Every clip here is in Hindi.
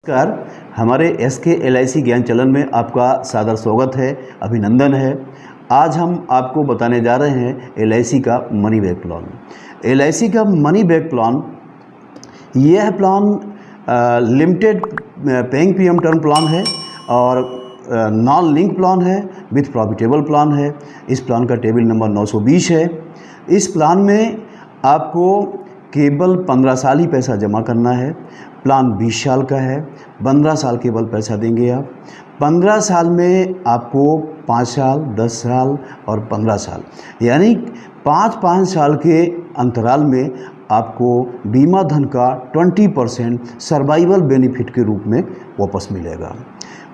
नमस्कार। हमारे एसके एलआईसी ज्ञान चैनल में आपका सादर स्वागत है, अभिनंदन है। आज हम आपको बताने जा रहे हैं एलआईसी का मनी बैक प्लान। एलआईसी का मनी बैक प्लान, यह plan limited paying premium term plan है और नॉन लिंक प्लान है, विथ प्रॉफिटेबल प्लान है। इस प्लान का टेबल नंबर 920 है। इस प्लान में आपको केवल 15 साल ही पैसा जमा करना है। प्लान 20 साल का है, 15 साल केवल पैसा देंगे आप। 15 साल में आपको 5 साल, 10 साल और 15 साल यानी 5-5 साल के अंतराल में आपको बीमा धन का 20% सर्वाइवल बेनिफिट के रूप में वापस मिलेगा।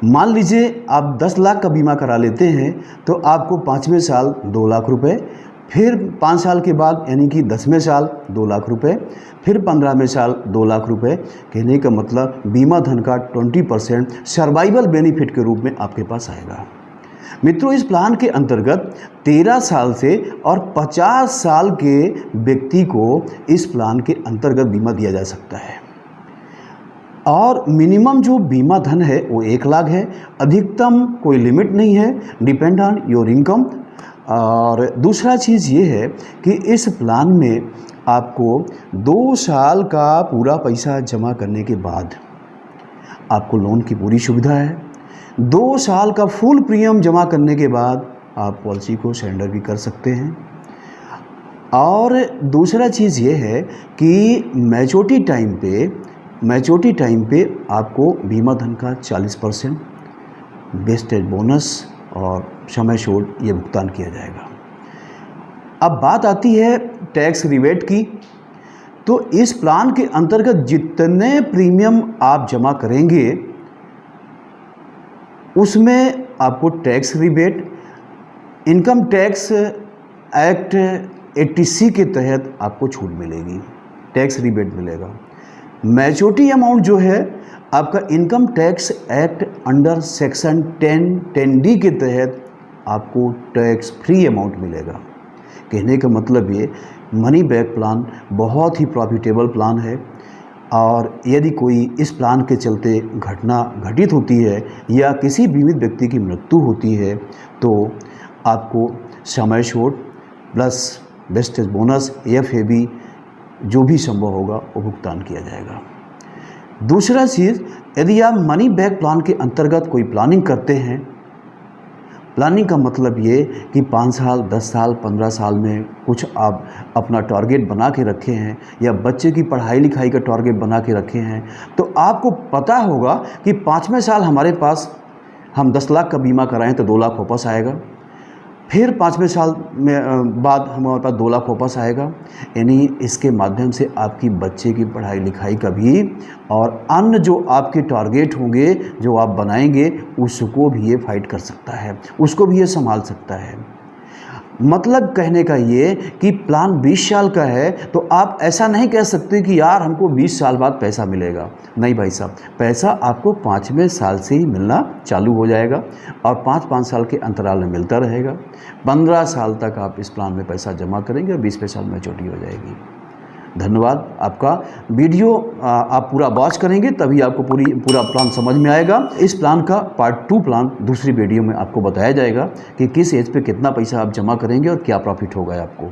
मान लीजिए आप 10 लाख का बीमा करा लेते हैं तो आपको 5वें साल 2 लाख रुपए, फिर 5 साल के बाद यानी कि 10वें साल 2 लाख रुपए, फिर 15वें साल 2 लाख रुपए। कहने का मतलब बीमा धन का 20% सर्वाइवल बेनिफिट के रूप में आपके पास आएगा। मित्रों, इस प्लान के अंतर्गत 13 साल से और 50 साल के व्यक्ति को इस प्लान के अंतर्गत बीमा दिया जा सकता है और मिनिमम जो बीमा धन है वो 1 लाख है। अधिकतम कोई लिमिट नहीं है, डिपेंड ऑन योर इनकम। और दूसरा चीज़ ये है कि इस प्लान में आपको 2 साल का पूरा पैसा जमा करने के बाद आपको लोन की पूरी सुविधा है। 2 साल का फुल प्रीमियम जमा करने के बाद आप पॉलिसी को सरेंडर भी कर सकते हैं। और दूसरा चीज़ ये है कि मैच्योरिटी टाइम पे आपको बीमा धन का 40% वेस्टेज बोनस और समय छोड़ ये भुगतान किया जाएगा। अब बात आती है टैक्स रिबेट की। तो इस प्लान के अंतर्गत जितने प्रीमियम आप जमा करेंगे उसमें आपको tax rebate, income tax act 80C के तहत आपको छूट मिलेगी, टैक्स रिबेट मिलेगा। मैच्योरिटी अमाउंट जो है आपका income tax act under section 10D के तहत आपको टैक्स फ्री अमाउंट मिलेगा। कहने का मतलब ये मनी बैक प्लान बहुत ही प्रॉफिटेबल प्लान है। और यदि कोई इस प्लान के चलते घटना घटित होती है या किसी बीमित व्यक्ति की मृत्यु होती है तो आपको समय छूट प्लस वेस्टेज बोनस FAB जो भी संभव होगा वो भुगतान किया जाएगा। दूसरा चीज़, यदि आप मनी बैक प्लान के अंतर्गत कोई प्लानिंग करते हैं, प्लानिंग का मतलब ये कि 5 साल, 10 साल, 15 साल में कुछ आप अपना टारगेट बना के रखे हैं या बच्चे की पढ़ाई लिखाई का टारगेट बना के रखे हैं, तो आपको पता होगा कि 5वें साल हमारे पास हम 10 लाख का बीमा कराएं तो 2 लाख वापस आएगा, फिर 5वें साल में बाद हमारे पास 2 लाख वापस आएगा। यानी इसके माध्यम से आपकी बच्चे की पढ़ाई लिखाई का भी और अन्य जो आपके टारगेट होंगे जो आप बनाएंगे उसको भी ये फाइट कर सकता है, उसको भी ये संभाल सकता है। मतलब कहने का ये कि प्लान 20 साल का है तो आप ऐसा नहीं कह सकते कि यार हमको 20 साल बाद पैसा मिलेगा। नहीं भाई साहब, पैसा आपको 5वें साल से ही मिलना चालू हो जाएगा और 5-5 साल के अंतराल में मिलता रहेगा। 15 साल तक आप इस प्लान में पैसा जमा करेंगे और 20वें साल में मैच्योरिटी हो जाएगी। धन्यवाद आपका। वीडियो आप पूरा वॉच करेंगे तभी आपको पूरा प्लान समझ में आएगा। इस प्लान का पार्ट 2 प्लान दूसरी वीडियो में आपको बताया जाएगा कि किस एज पे कितना पैसा आप जमा करेंगे और क्या प्रॉफिट होगा आपको।